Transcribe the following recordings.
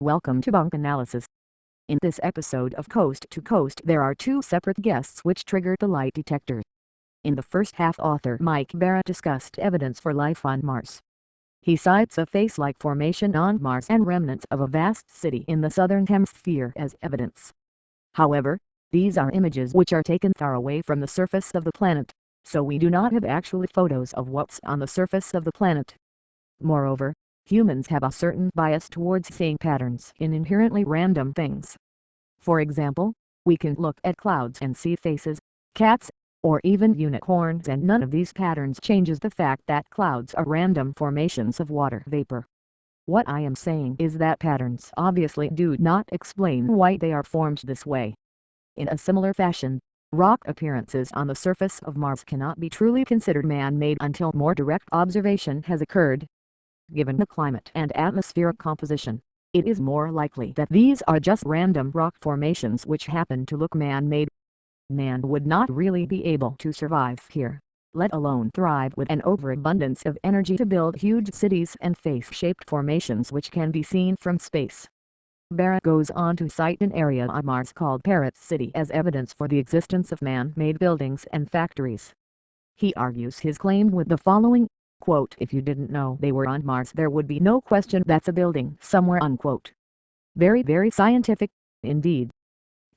Welcome to Bunk Analysis. In this episode of Coast to Coast there are two separate guests which triggered the lie detector. In the first half, author Mike Barrett discussed evidence for life on Mars. He cites a face-like formation on Mars and remnants of a vast city in the southern hemisphere as evidence. However, these are images which are taken far away from the surface of the planet, so we do not have actual photos of what's on the surface of the planet. Moreover, humans have a certain bias towards seeing patterns in inherently random things. For example, we can look at clouds and see faces, cats, or even unicorns, and none of these patterns changes the fact that clouds are random formations of water vapor. What I am saying is that patterns obviously do not explain why they are formed this way. In a similar fashion, rock appearances on the surface of Mars cannot be truly considered man-made until more direct observation has occurred. Given the climate and atmospheric composition, it is more likely that these are just random rock formations which happen to look man-made. Man would not really be able to survive here, let alone thrive with an overabundance of energy to build huge cities and face-shaped formations which can be seen from space. Barrett goes on to cite an area on Mars called Parrot City as evidence for the existence of man-made buildings and factories. He argues his claim with the following, quote, "If you didn't know they were on Mars there would be no question that's a building somewhere," unquote. Very scientific, indeed.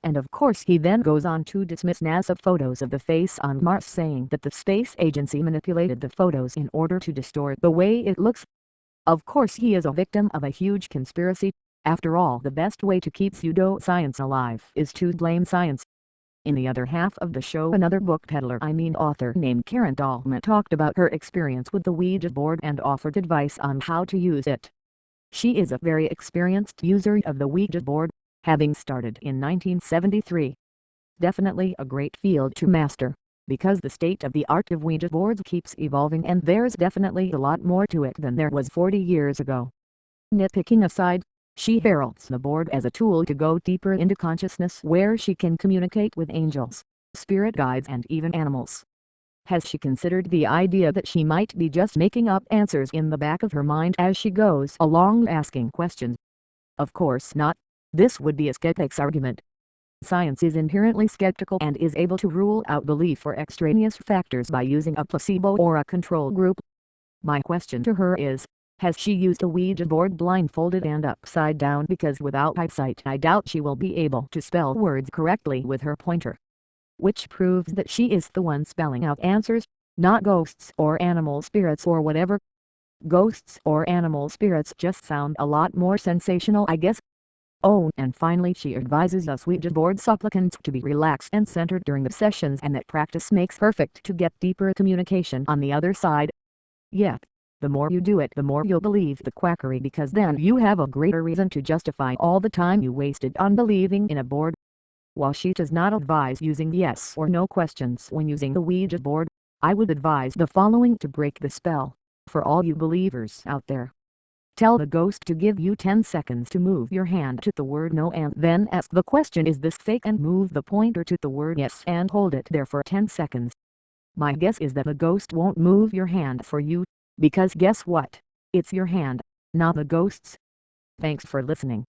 And of course he then goes on to dismiss NASA photos of the face on Mars, saying that the space agency manipulated the photos in order to distort the way it looks. Of course he is a victim of a huge conspiracy. After all, the best way to keep pseudoscience alive is to blame science. In the other half of the show, another book peddler, author named Karen Dahlman, talked about her experience with the Ouija board and offered advice on how to use it. She is a very experienced user of the Ouija board, having started in 1973. Definitely a great field to master, because the state of the art of Ouija boards keeps evolving and there's definitely a lot more to it than there was 40 years ago. Nitpicking aside, she heralds the board as a tool to go deeper into consciousness where she can communicate with angels, spirit guides, and even animals. Has she considered the idea that she might be just making up answers in the back of her mind as she goes along asking questions? Of course not. This would be a skeptic's argument. Science is inherently skeptical and is able to rule out belief or extraneous factors by using a placebo or a control group. My question to her is, has she used a Ouija board blindfolded and upside down? Because without eyesight I doubt she will be able to spell words correctly with her pointer. Which proves that she is the one spelling out answers, not ghosts or animal spirits or whatever. Ghosts or animal spirits just sound a lot more sensational, I guess. Oh, and finally she advises us Ouija board supplicants to be relaxed and centered during the sessions, and that practice makes perfect to get deeper communication on the other side. Yet, the more you do it the more you'll believe the quackery, because then you have a greater reason to justify all the time you wasted on believing in a board. While she does not advise using yes or no questions when using the Ouija board, I would advise the following to break the spell, for all you believers out there. Tell the ghost to give you 10 seconds to move your hand to the word no and then ask the question, "Is this fake?" and move the pointer to the word yes and hold it there for 10 seconds. My guess is that the ghost won't move your hand for you, because guess what? It's your hand, not the ghost's. Thanks for listening.